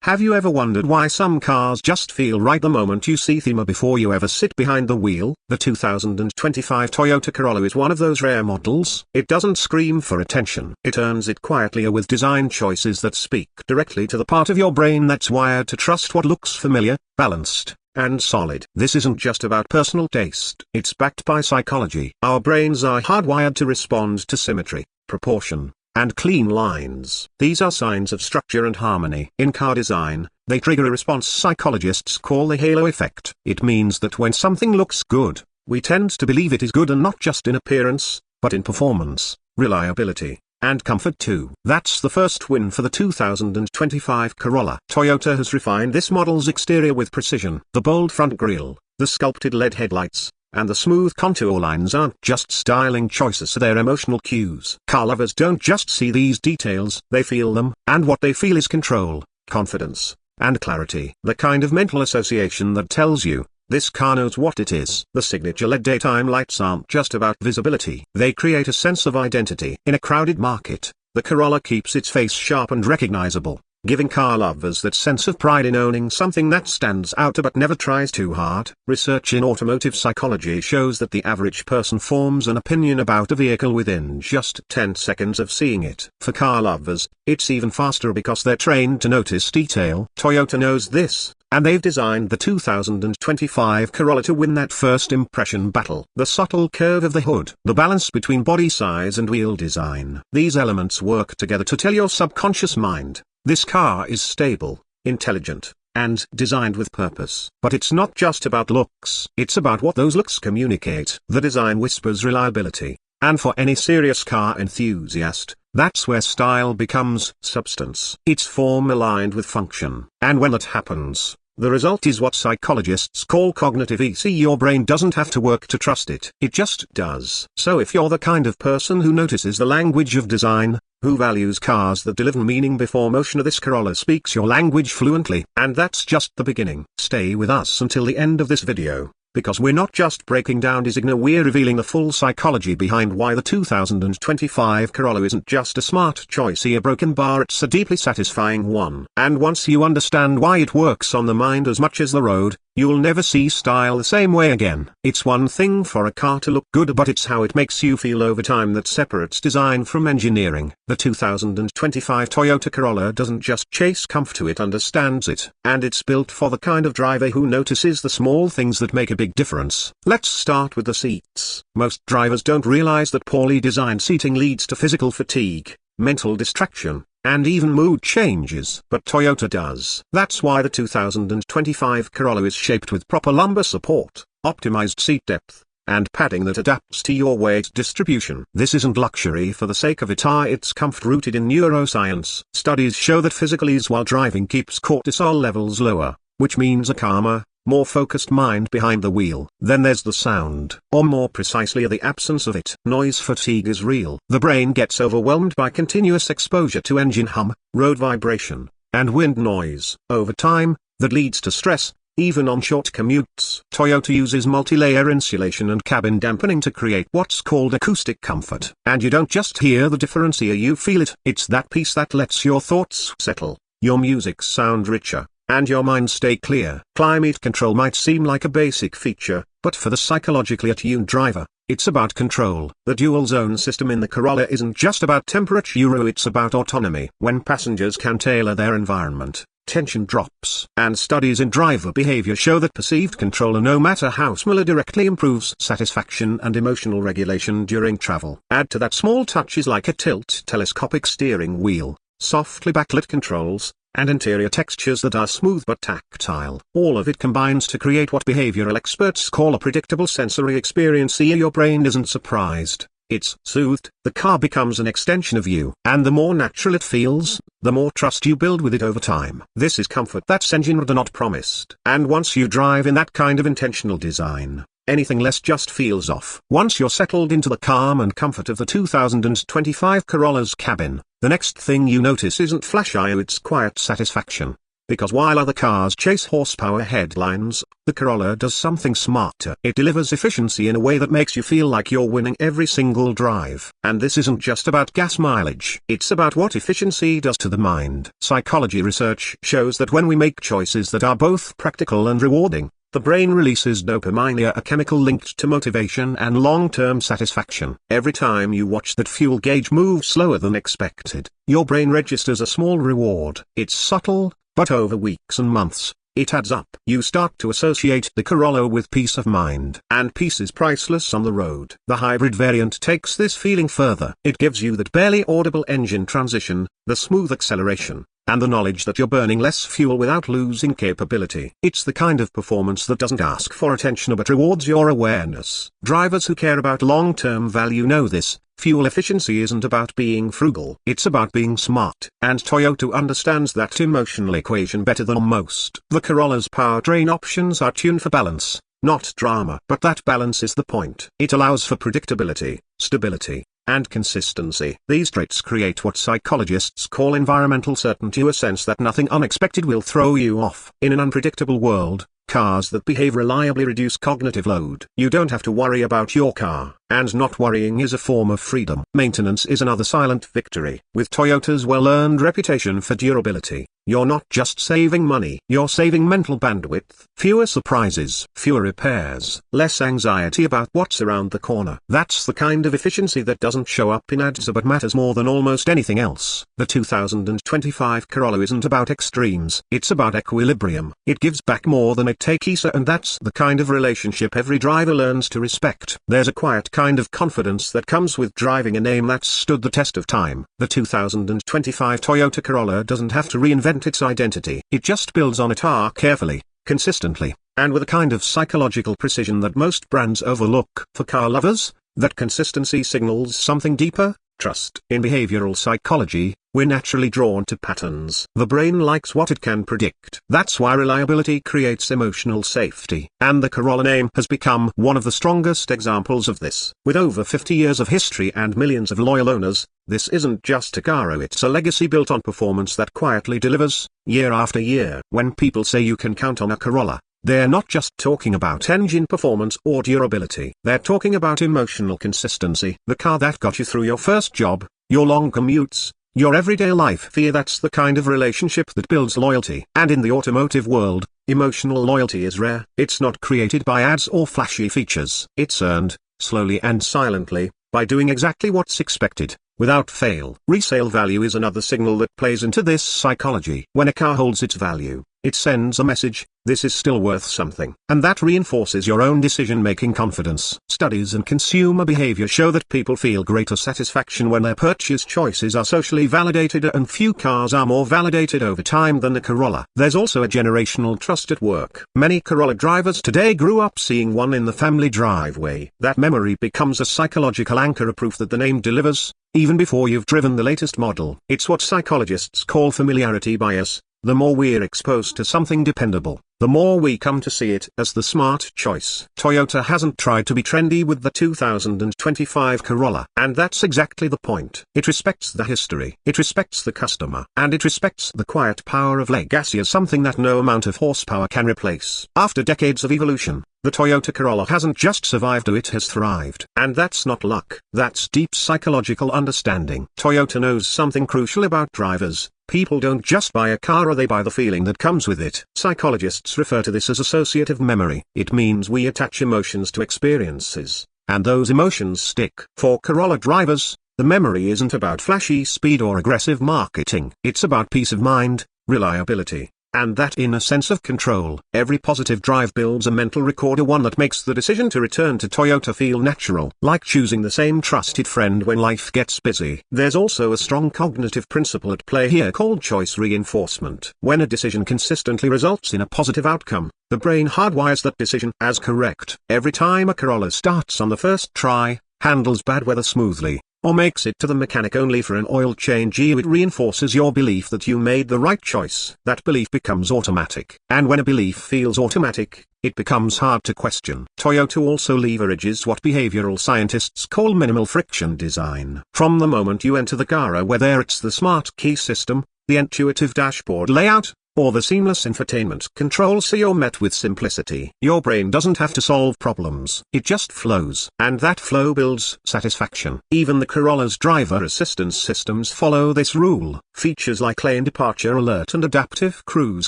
Have you ever wondered why some cars just feel right the moment you see them before you ever sit behind the wheel? The 2025 Toyota Corolla is one of those rare models. It doesn't scream for attention. It earns it quietly with design choices that speak directly to the part of your brain that's wired to trust what looks familiar, balanced, and solid. This isn't just about personal taste. It's backed by psychology. Our brains are hardwired to respond to symmetry, proportion, and clean lines. These are signs of structure and harmony. In car design, they trigger a response psychologists call the halo effect. It means that when something looks good, we tend to believe it is good, and not just in appearance, but in performance, reliability, and comfort too. That's the first win for the 2025 Corolla. Toyota has refined this model's exterior with precision. The bold front grille, the sculpted LED headlights, and the smooth contour lines aren't just styling choices, they're emotional cues. Car lovers don't just see these details, they feel them, and what they feel is control, confidence, and clarity. The kind of mental association that tells you, this car knows what it is. The signature LED daytime lights aren't just about visibility. They create a sense of identity. In a crowded market, the Corolla keeps its face sharp and recognizable, giving car lovers that sense of pride in owning something that stands out but never tries too hard. Research in automotive psychology shows that the average person forms an opinion about a vehicle within just 10 seconds of seeing it. For car lovers, it's even faster because they're trained to notice detail. Toyota knows this, and they've designed the 2025 Corolla to win that first impression battle. The subtle curve of the hood, the balance between body size and wheel design. These elements work together to tell your subconscious mind, this car is stable, intelligent, and designed with purpose. But it's not just about looks. It's about what those looks communicate. The design whispers reliability, and for any serious car enthusiast, that's where style becomes substance. It's form aligned with function. And when that happens, the result is what psychologists call cognitive ease. Your brain doesn't have to work to trust it. It just does. So if you're the kind of person who notices the language of design, who values cars that deliver meaning before motion, this Corolla speaks your language fluently. And that's just the beginning. Stay with us until the end of this video, because we're not just breaking down design, we're revealing the full psychology behind why the 2025 Corolla isn't just a smart choice, a broken bar, it's a deeply satisfying one. And once you understand why it works on the mind as much as the road, you'll never see style the same way again. It's one thing for a car to look good, but it's how it makes you feel over time that separates design from engineering. The 2025 Toyota Corolla doesn't just chase comfort, it understands it. And it's built for the kind of driver who notices the small things that make a big difference. Let's start with the seats. Most drivers don't realize that poorly designed seating leads to physical fatigue, mental distraction, and even mood changes. But Toyota does. That's why the 2025 Corolla is shaped with proper lumbar support, optimized seat depth, and padding that adapts to your weight distribution. This isn't luxury for the sake of it, it's comfort rooted in neuroscience. Studies show that physical ease while driving keeps cortisol levels lower, which means a calmer, more focused mind behind the wheel. Then there's the sound, or more precisely the absence of it. Noise fatigue is real. The brain gets overwhelmed by continuous exposure to engine hum, road vibration, and wind noise. Over time, that leads to stress, even on short commutes. Toyota uses multi-layer insulation and cabin dampening to create what's called acoustic comfort. And you don't just hear the difference here, you feel it. It's that peace that lets your thoughts settle, your music sound richer, and your mind stay clear. Climate control might seem like a basic feature, but for the psychologically attuned driver, it's about control. The dual zone system in the Corolla isn't just about temperature, it's about autonomy. When passengers can tailor their environment, tension drops. And studies in driver behavior show that perceived control, no matter how small, directly improves satisfaction and emotional regulation during travel. Add to that small touches like a tilt telescopic steering wheel, softly backlit controls, and interior textures that are smooth but tactile. All of it combines to create what behavioral experts call a predictable sensory experience. Your brain isn't surprised, it's soothed. The car becomes an extension of you, and the more natural it feels, the more trust you build with it over time. This is comfort that's engineered, not promised. And once you drive in that kind of intentional design, anything less just feels off. Once you're settled into the calm and comfort of the 2025 Corolla's cabin, the next thing you notice isn't flashy, it's quiet satisfaction. Because while other cars chase horsepower headlines, the Corolla does something smarter. It delivers efficiency in a way that makes you feel like you're winning every single drive. And this isn't just about gas mileage. It's about what efficiency does to the mind. Psychology research shows that when we make choices that are both practical and rewarding, the brain releases dopamine, a chemical linked to motivation and long-term satisfaction. Every time you watch that fuel gauge move slower than expected, your brain registers a small reward. It's subtle, but over weeks and months, it adds up. You start to associate the Corolla with peace of mind. And peace is priceless on the road. The hybrid variant takes this feeling further. It gives you that barely audible engine transition, the smooth acceleration, and the knowledge that you're burning less fuel without losing capability. It's the kind of performance that doesn't ask for attention but rewards your awareness. Drivers who care about long-term value know this. Fuel efficiency isn't about being frugal. It's about being smart. And Toyota understands that emotional equation better than most. The Corolla's powertrain options are tuned for balance, not drama. But that balance is the point. It allows for predictability, stability, and consistency. These traits create what psychologists call environmental certainty, a sense that nothing unexpected will throw you off. In an unpredictable world, cars that behave reliably reduce cognitive load. You don't have to worry about your car, and not worrying is a form of freedom. Maintenance is another silent victory. With Toyota's well-earned reputation for durability, you're not just saving money, you're saving mental bandwidth. Fewer surprises, fewer repairs, less anxiety about what's around the corner. That's the kind of efficiency that doesn't show up in ads but matters more than almost anything else. The 2025 Corolla isn't about extremes, it's about equilibrium. It gives back more than it takes, and that's the kind of relationship every driver learns to respect. There's a quiet kind of confidence that comes with driving a name that's stood the test of time. The 2025 Toyota Corolla doesn't have to reinvent its identity. It just builds on it carefully, consistently, and with a kind of psychological precision that most brands overlook. For car lovers, that consistency signals something deeper: trust. In behavioral psychology, we're naturally drawn to patterns. The brain likes what it can predict. That's why reliability creates emotional safety. And the Corolla name has become one of the strongest examples of this. With over 50 years of history and millions of loyal owners, this isn't just a car, it's a legacy built on performance that quietly delivers, year after year. When people say you can count on a Corolla, they're not just talking about engine performance or durability. They're talking about emotional consistency. The car that got you through your first job, your long commutes, your everyday life. That's the kind of relationship that builds loyalty. And in the automotive world, emotional loyalty is rare. It's not created by ads or flashy features. It's earned, slowly and silently, by doing exactly what's expected, without fail. Resale value is another signal that plays into this psychology. When a car holds its value, it sends a message: this is still worth something. And that reinforces your own decision-making confidence. Studies and consumer behavior show that people feel greater satisfaction when their purchase choices are socially validated, and few cars are more validated over time than the Corolla. There's also a generational trust at work. Many Corolla drivers today grew up seeing one in the family driveway. That memory becomes a psychological anchor, a proof that the name delivers, even before you've driven the latest model. It's what psychologists call familiarity bias. The more we're exposed to something dependable, the more we come to see it as the smart choice. Toyota hasn't tried to be trendy with the 2025 Corolla. And that's exactly the point. It respects the history, it respects the customer, and it respects the quiet power of legacy as something that no amount of horsepower can replace. After decades of evolution, the Toyota Corolla hasn't just survived, it has thrived. And that's not luck, that's deep psychological understanding. Toyota knows something crucial about drivers. People don't just buy a car, or they buy the feeling that comes with it. Psychologists refer to this as associative memory. It means we attach emotions to experiences, and those emotions stick. For Corolla drivers, the memory isn't about flashy speed or aggressive marketing. It's about peace of mind, reliability, and that inner sense of control. Every positive drive builds a mental record, one that makes the decision to return to Toyota feel natural, like choosing the same trusted friend when life gets busy. There's also a strong cognitive principle at play here called choice reinforcement. When a decision consistently results in a positive outcome, the brain hardwires that decision as correct. Every time a Corolla starts on the first try, handles bad weather smoothly, or makes it to the mechanic only for an oil change, it reinforces your belief that you made the right choice. That belief becomes automatic. And when a belief feels automatic, it becomes hard to question. Toyota also leverages what behavioral scientists call minimal friction design. From the moment you enter the car, whether it's the smart key system, the intuitive dashboard layout, or the seamless infotainment control, so you're met with simplicity. Your brain doesn't have to solve problems, it just flows. And that flow builds satisfaction. Even the Corolla's driver assistance systems follow this rule. Features like lane departure alert and adaptive cruise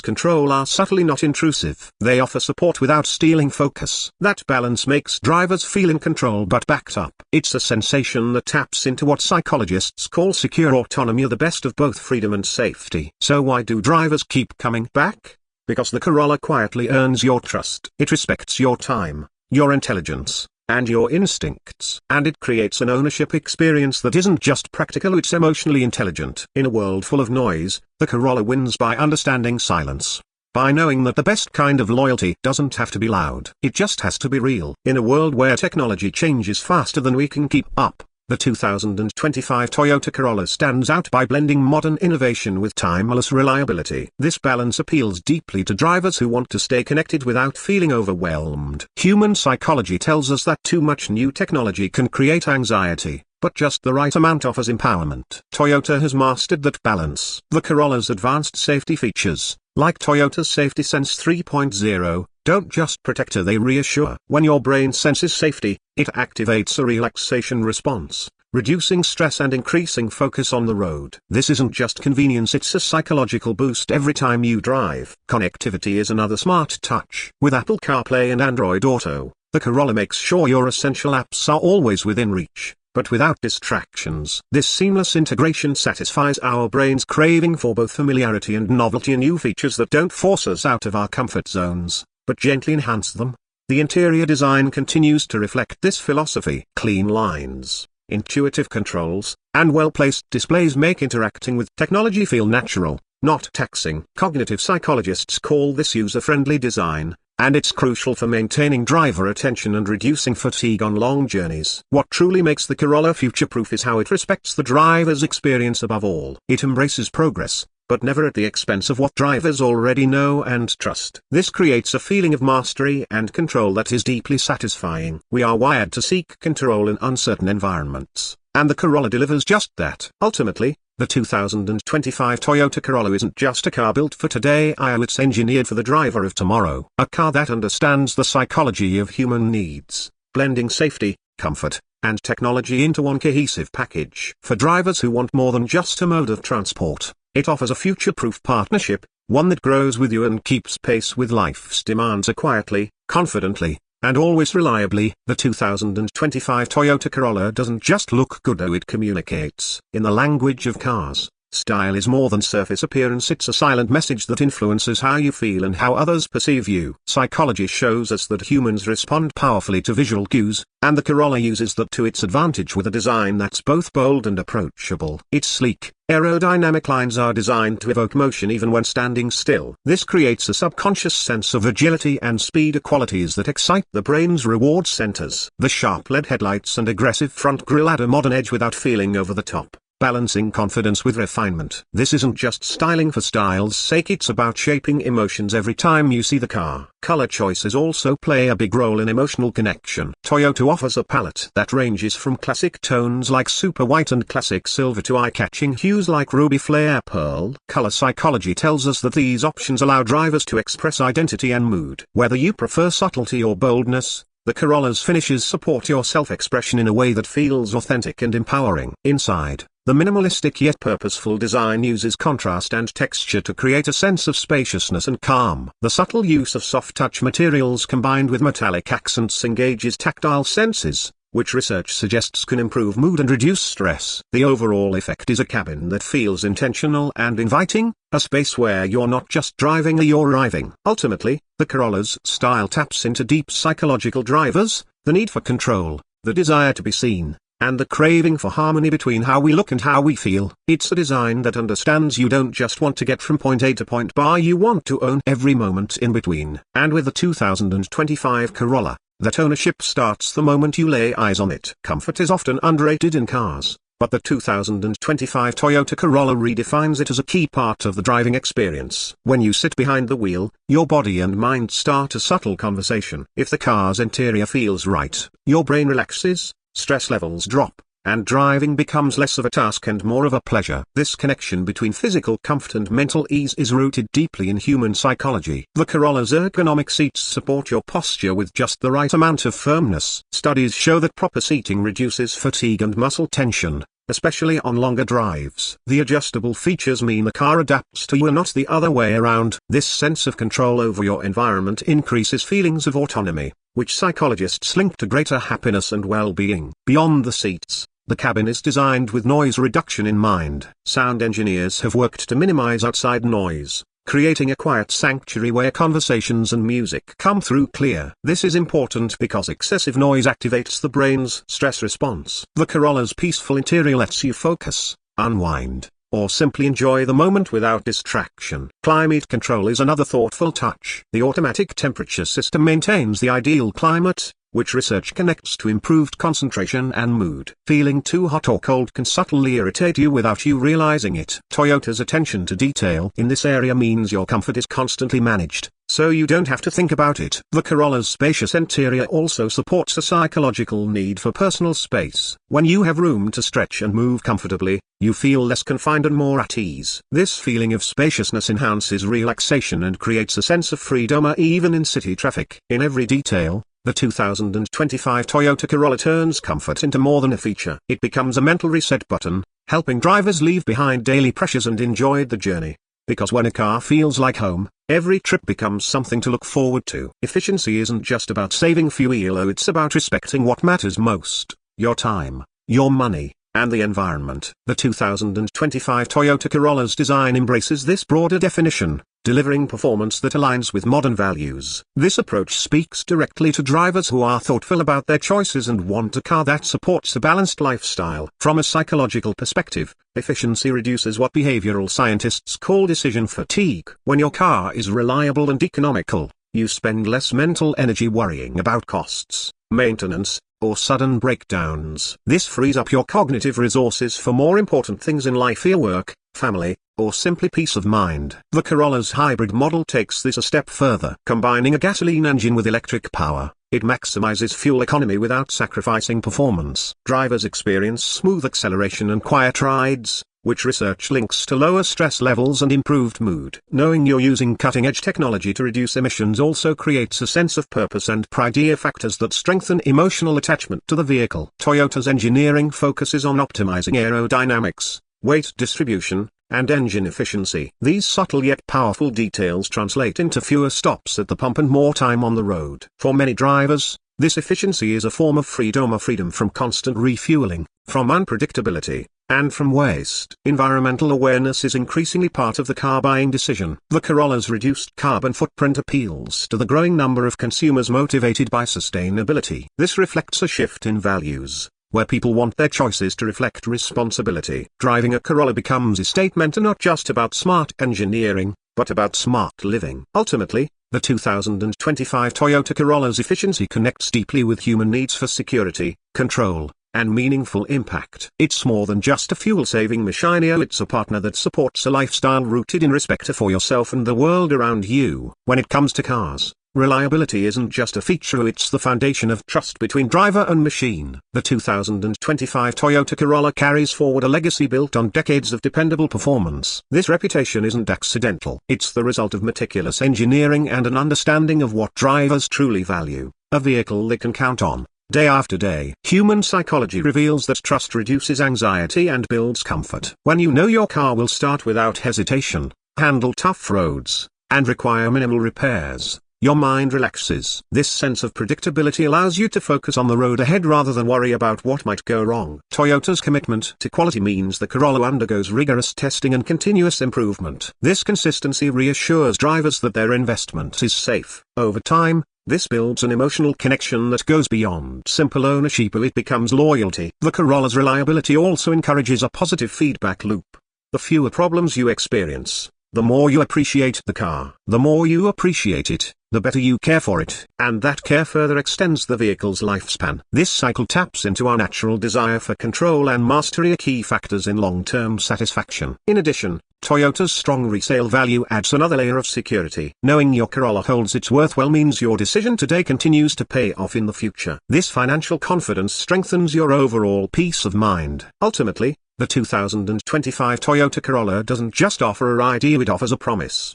control are subtly not intrusive. They offer support without stealing focus. That balance makes drivers feel in control but backed up. It's a sensation that taps into what psychologists call secure autonomy, the best of both freedom and safety. So why do drivers keep coming back? Because the Corolla quietly earns your trust. It respects your time, your intelligence, and your instincts. And it creates an ownership experience that isn't just practical, it's emotionally intelligent. In a world full of noise, the Corolla wins by understanding silence. By knowing that the best kind of loyalty doesn't have to be loud, it just has to be real. In a world where technology changes faster than we can keep up, the 2025 Toyota Corolla stands out by blending modern innovation with timeless reliability. This balance appeals deeply to drivers who want to stay connected without feeling overwhelmed. Human psychology tells us that too much new technology can create anxiety, but just the right amount offers empowerment. Toyota has mastered that balance. The Corolla's advanced safety features, like Toyota's Safety Sense 3.0, don't just protect you, they reassure. When your brain senses safety, it activates a relaxation response, reducing stress and increasing focus on the road. This isn't just convenience, it's a psychological boost every time you drive. Connectivity is another smart touch. With Apple CarPlay and Android Auto, the Corolla makes sure your essential apps are always within reach, but without distractions. This seamless integration satisfies our brain's craving for both familiarity and novelty, new features that don't force us out of our comfort zones, but gently enhance them. The interior design continues to reflect this philosophy. Clean lines, intuitive controls, and well-placed displays make interacting with technology feel natural, not taxing. Cognitive psychologists call this user-friendly design, and it's crucial for maintaining driver attention and reducing fatigue on long journeys. What truly makes the Corolla future-proof is how it respects the driver's experience above all. It embraces progress, but never at the expense of what drivers already know and trust. This creates a feeling of mastery and control that is deeply satisfying. We are wired to seek control in uncertain environments, and the Corolla delivers just that. Ultimately, the 2025 Toyota Corolla isn't just a car built for today, it's engineered for the driver of tomorrow. A car that understands the psychology of human needs, blending safety, comfort, and technology into one cohesive package. For drivers who want more than just a mode of transport, it offers a future-proof partnership, one that grows with you and keeps pace with life's demands quietly, confidently, and always reliably. The 2025 Toyota Corolla doesn't just look good, it communicates. In the language of cars, style is more than surface appearance, it's a silent message that influences how you feel and how others perceive you. Psychology shows us that humans respond powerfully to visual cues, and the Corolla uses that to its advantage with a design that's both bold and approachable. Its sleek, aerodynamic lines are designed to evoke motion even when standing still. This creates a subconscious sense of agility and speed, qualities that excite the brain's reward centers. The sharp LED headlights and aggressive front grille add a modern edge without feeling over the top, balancing confidence with refinement. This isn't just styling for style's sake, it's about shaping emotions every time you see the car. Color choices also play a big role in emotional connection. Toyota offers a palette that ranges from classic tones like super white and classic silver to eye-catching hues like ruby flare pearl. Color psychology tells us that these options allow drivers to express identity and mood. Whether you prefer subtlety or boldness, the Corolla's finishes support your self-expression in a way that feels authentic and empowering. Inside, the minimalistic yet purposeful design uses contrast and texture to create a sense of spaciousness and calm. The subtle use of soft-touch materials combined with metallic accents engages tactile senses, which research suggests can improve mood and reduce stress. The overall effect is a cabin that feels intentional and inviting, a space where you're not just driving, you're arriving. Ultimately, the Corolla's style taps into deep psychological drivers, the need for control, the desire to be seen, and the craving for harmony between how we look and how we feel. It's a design that understands you don't just want to get from point A to point B, you want to own every moment in between. And with the 2025 Corolla, that ownership starts the moment you lay eyes on it. Comfort is often underrated in cars, but the 2025 Toyota Corolla redefines it as a key part of the driving experience. When you sit behind the wheel, your body and mind start a subtle conversation. If the car's interior feels right, your brain relaxes, stress levels drop, and driving becomes less of a task and more of a pleasure. This connection between physical comfort and mental ease is rooted deeply in human psychology. The Corolla's ergonomic seats support your posture with just the right amount of firmness. Studies show that proper seating reduces fatigue and muscle tension, especially on longer drives. The adjustable features mean the car adapts to you and not the other way around. This sense of control over your environment increases feelings of autonomy, which psychologists link to greater happiness and well-being. Beyond the seats, the cabin is designed with noise reduction in mind. Sound engineers have worked to minimize outside noise, creating a quiet sanctuary where conversations and music come through clear. This is important because excessive noise activates the brain's stress response. The Corolla's peaceful interior lets you focus, unwind, or simply enjoy the moment without distraction. Climate control is another thoughtful touch. The automatic temperature system maintains the ideal climate, which research connects to improved concentration and mood. Feeling too hot or cold can subtly irritate you without you realizing it. Toyota's attention to detail in this area means your comfort is constantly managed, so you don't have to think about it. The Corolla's spacious interior also supports a psychological need for personal space. When you have room to stretch and move comfortably, you feel less confined and more at ease. This feeling of spaciousness enhances relaxation and creates a sense of freedom even in city traffic. In every detail, the 2025 Toyota Corolla turns comfort into more than a feature. It becomes a mental reset button, helping drivers leave behind daily pressures and enjoy the journey. Because when a car feels like home, every trip becomes something to look forward to. Efficiency isn't just about saving fuel, it's about respecting what matters most: your time, your money, and the environment. The 2025 Toyota Corolla's design embraces this broader definition, delivering performance that aligns with modern values. This approach speaks directly to drivers who are thoughtful about their choices and want a car that supports a balanced lifestyle. From a psychological perspective, efficiency reduces what behavioral scientists call decision fatigue. When your car is reliable and economical, you spend less mental energy worrying about costs, maintenance, or sudden breakdowns. This frees up your cognitive resources for more important things in life: your work, family, or simply peace of mind. The Corolla's hybrid model takes this a step further. Combining a gasoline engine with electric power, it maximizes fuel economy without sacrificing performance. Drivers experience smooth acceleration and quiet rides, which research links to lower stress levels and improved mood. Knowing you're using cutting-edge technology to reduce emissions also creates a sense of purpose and pride, factors that strengthen emotional attachment to the vehicle. Toyota's engineering focuses on optimizing aerodynamics, weight distribution, and engine efficiency. These subtle yet powerful details translate into fewer stops at the pump and more time on the road. For many drivers, this efficiency is a form of freedom, a freedom from constant refueling, from unpredictability, and from waste. Environmental awareness is increasingly part of the car buying decision. The Corolla's reduced carbon footprint appeals to the growing number of consumers motivated by sustainability. This reflects a shift in values, where people want their choices to reflect responsibility. Driving a Corolla becomes a statement not just about smart engineering, but about smart living. Ultimately, the 2025 Toyota Corolla's efficiency connects deeply with human needs for security, control, and meaningful impact. It's more than just a fuel-saving machine, it's a partner that supports a lifestyle rooted in respect for yourself and the world around you. When it comes to cars, reliability isn't just a feature, it's the foundation of trust between driver and machine. The 2025 Toyota Corolla carries forward a legacy built on decades of dependable performance. This reputation isn't accidental. It's the result of meticulous engineering and an understanding of what drivers truly value: a vehicle they can count on, day after day. Human psychology reveals that trust reduces anxiety and builds comfort. When you know your car will start without hesitation, handle tough roads, and require minimal repairs, your mind relaxes. This sense of predictability allows you to focus on the road ahead rather than worry about what might go wrong. Toyota's commitment to quality means the Corolla undergoes rigorous testing and continuous improvement. This consistency reassures drivers that their investment is safe. Over time, this builds an emotional connection that goes beyond simple ownership, it becomes loyalty. The Corolla's reliability also encourages a positive feedback loop. The fewer problems you experience, The more you appreciate the car, the more you appreciate it, the better you care for it, and that care further extends the vehicle's lifespan. This cycle taps into our natural desire for control and mastery, are key factors in long-term satisfaction. In addition, Toyota's strong resale value adds another layer of security. Knowing your Corolla holds its worth well means your decision today continues to pay off in the future. This financial confidence strengthens your overall peace of mind. Ultimately, the 2025 Toyota Corolla doesn't just offer a ride, it offers a promise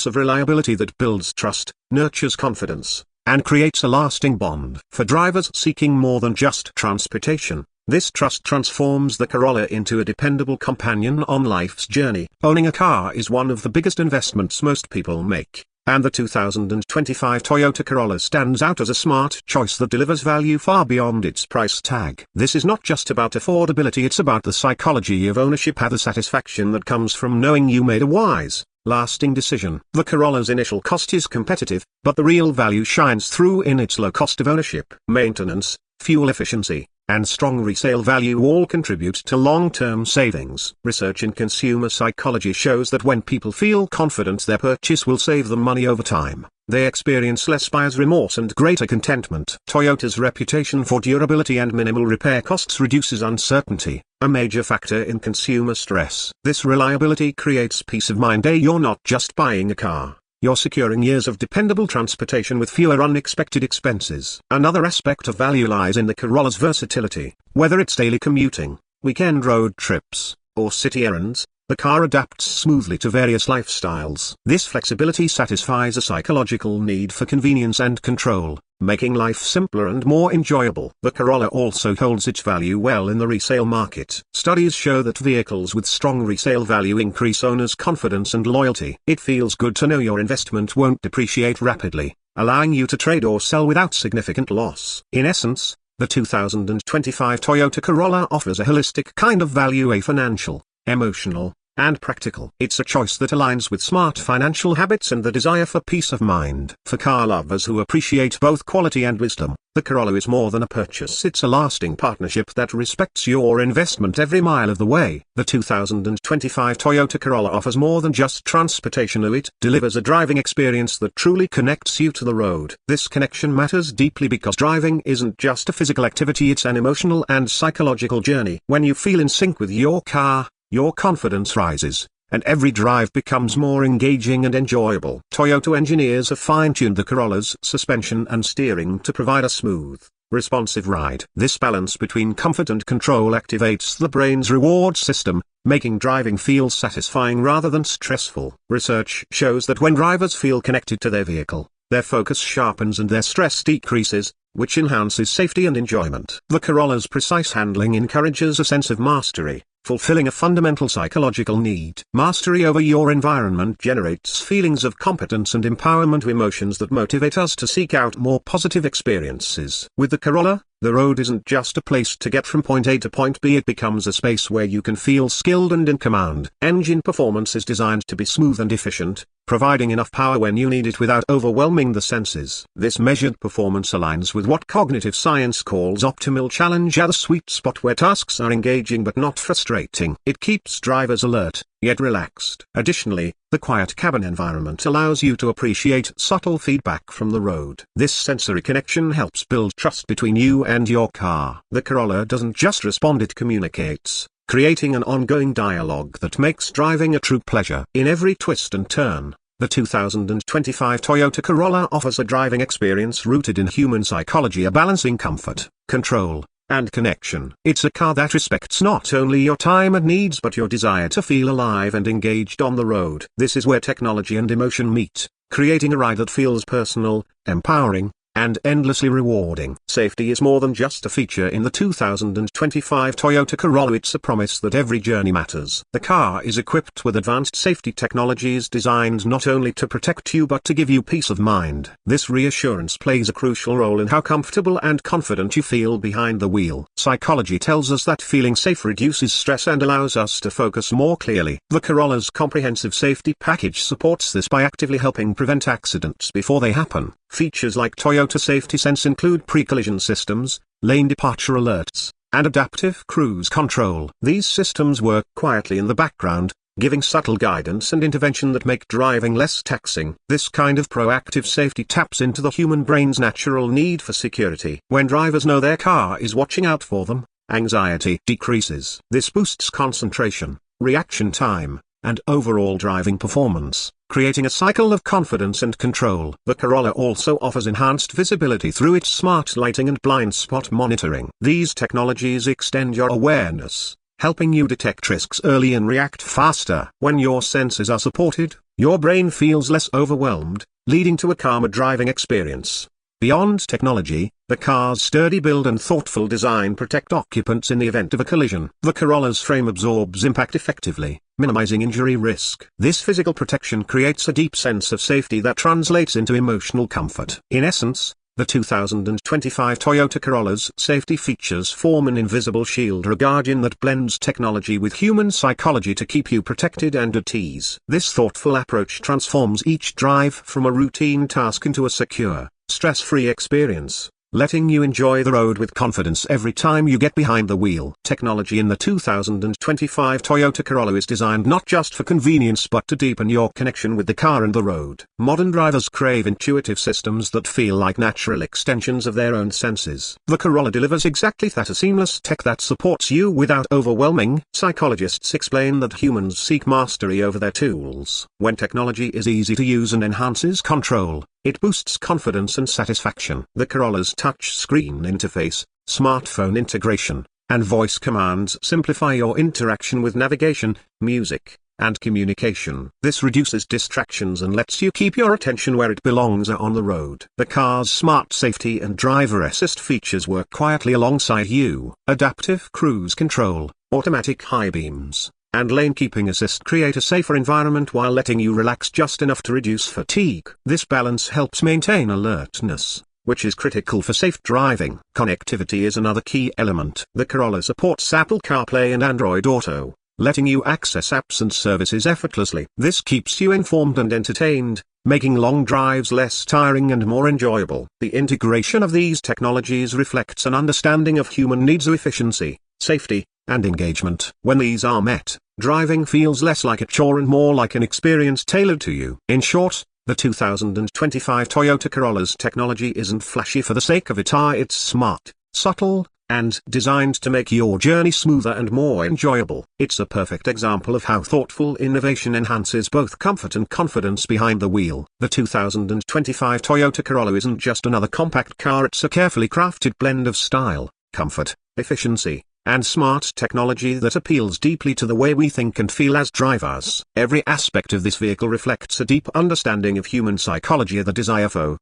of reliability that builds trust, nurtures confidence, and creates a lasting bond. For drivers seeking more than just transportation, this trust transforms the Corolla into a dependable companion on life's journey. Owning a car is one of the biggest investments most people make, and the 2025 Toyota Corolla stands out as a smart choice that delivers value far beyond its price tag. This is not just about affordability, it's about the psychology of ownership and the satisfaction that comes from knowing you made a wise, lasting decision. The Corolla's initial cost is competitive, but the real value shines through in its low cost of ownership. Maintenance, fuel efficiency, and strong resale value all contribute to long-term savings. Research in consumer psychology shows that when people feel confident their purchase will save them money over time, they experience less buyer's remorse and greater contentment. Toyota's reputation for durability and minimal repair costs reduces uncertainty, a major factor in consumer stress. This reliability creates peace of mind. You're not just buying a car, you're securing years of dependable transportation with fewer unexpected expenses. Another aspect of value lies in the Corolla's versatility. Whether it's daily commuting, weekend road trips, or city errands, the car adapts smoothly to various lifestyles. This flexibility satisfies a psychological need for convenience and control, making life simpler and more enjoyable. The Corolla also holds its value well in the resale market. Studies show that vehicles with strong resale value increase owners' confidence and loyalty. It feels good to know your investment won't depreciate rapidly, allowing you to trade or sell without significant loss. In essence, the 2025 Toyota Corolla offers a holistic kind of value: a financial, emotional, and practical. It's a choice that aligns with smart financial habits and the desire for peace of mind. For car lovers who appreciate both quality and wisdom, the Corolla is more than a purchase. It's a lasting partnership that respects your investment every mile of the way. The 2025 Toyota Corolla offers more than just transportation. It delivers a driving experience that truly connects you to the road. This connection matters deeply because driving isn't just a physical activity, it's an emotional and psychological journey. When you feel in sync with your car, your confidence rises, and every drive becomes more engaging and enjoyable. Toyota engineers have fine-tuned the Corolla's suspension and steering to provide a smooth, responsive ride. This balance between comfort and control activates the brain's reward system, making driving feel satisfying rather than stressful. Research shows that when drivers feel connected to their vehicle, their focus sharpens and their stress decreases, which enhances safety and enjoyment. The Corolla's precise handling encourages a sense of mastery, fulfilling a fundamental psychological need. Mastery over your environment generates feelings of competence and empowerment, emotions that motivate us to seek out more positive experiences. With the Corolla, the road isn't just a place to get from point A to point B, it becomes a space where you can feel skilled and in command. Engine performance is designed to be smooth and efficient, providing enough power when you need it without overwhelming the senses. This measured performance aligns with what cognitive science calls optimal challenge, a sweet spot where tasks are engaging but not frustrating. It keeps drivers alert, yet relaxed. Additionally, the quiet cabin environment allows you to appreciate subtle feedback from the road. This sensory connection helps build trust between you and your car. The Corolla doesn't just respond, it communicates, creating an ongoing dialogue that makes driving a true pleasure. In every twist and turn, the 2025 Toyota Corolla offers a driving experience rooted in human psychology, a balancing comfort, control, and connection. It's a car that respects not only your time and needs but your desire to feel alive and engaged on the road. This is where technology and emotion meet, creating a ride that feels personal, empowering, and endlessly rewarding. Safety is more than just a feature in the 2025 Toyota Corolla, it's a promise that every journey matters. The car is equipped with advanced safety technologies designed not only to protect you but to give you peace of mind. This reassurance plays a crucial role in how comfortable and confident you feel behind the wheel. Psychology tells us that feeling safe reduces stress and allows us to focus more clearly. The Corolla's comprehensive safety package supports this by actively helping prevent accidents before they happen. Features like Toyota Safety Sense include pre-collision systems, lane departure alerts, and adaptive cruise control. These systems work quietly in the background, giving subtle guidance and intervention that make driving less taxing. This kind of proactive safety taps into the human brain's natural need for security. When drivers know their car is watching out for them, anxiety decreases. This boosts concentration, reaction time, and overall driving performance, creating a cycle of confidence and control. The Corolla also offers enhanced visibility through its smart lighting and blind spot monitoring. These technologies extend your awareness, helping you detect risks early and react faster. When your senses are supported, your brain feels less overwhelmed, leading to a calmer driving experience. Beyond technology, the car's sturdy build and thoughtful design protect occupants in the event of a collision. The Corolla's frame absorbs impact effectively, minimizing injury risk. This physical protection creates a deep sense of safety that translates into emotional comfort. In essence, the 2025 Toyota Corolla's safety features form an invisible shield or guardian that blends technology with human psychology to keep you protected and at ease. This thoughtful approach transforms each drive from a routine task into a secure, stress-free experience, letting you enjoy the road with confidence every time you get behind the wheel. Technology in the 2025 Toyota Corolla is designed not just for convenience but to deepen your connection with the car and the road. Modern drivers crave intuitive systems that feel like natural extensions of their own senses. The Corolla delivers exactly that: a seamless tech that supports you without overwhelming. Psychologists explain that humans seek mastery over their tools. When technology is easy to use and enhances control, it boosts confidence and satisfaction. The Corolla's touch-screen interface, smartphone integration, and voice commands simplify your interaction with navigation, music, and communication. This reduces distractions and lets you keep your attention where it belongs, on the road. The car's smart safety and driver assist features work quietly alongside you. Adaptive cruise control, automatic high beams, and lane keeping assist create a safer environment while letting you relax just enough to reduce fatigue. This balance helps maintain alertness, which is critical for safe driving. Connectivity is another key element. The Corolla supports Apple CarPlay and Android Auto, letting you access apps and services effortlessly. This keeps you informed and entertained, making long drives less tiring and more enjoyable. The integration of these technologies reflects an understanding of human needs of efficiency, safety, and engagement. When these are met, driving feels less like a chore and more like an experience tailored to you. In short, the 2025 Toyota Corolla's technology isn't flashy for the sake of it. It's smart, subtle, and designed to make your journey smoother and more enjoyable. It's a perfect example of how thoughtful innovation enhances both comfort and confidence behind the wheel. The 2025 Toyota Corolla isn't just another compact car, it's a carefully crafted blend of style, comfort, efficiency, and smart technology that appeals deeply to the way we think and feel as drivers. Every aspect of this vehicle reflects a deep understanding of human psychology, the desire for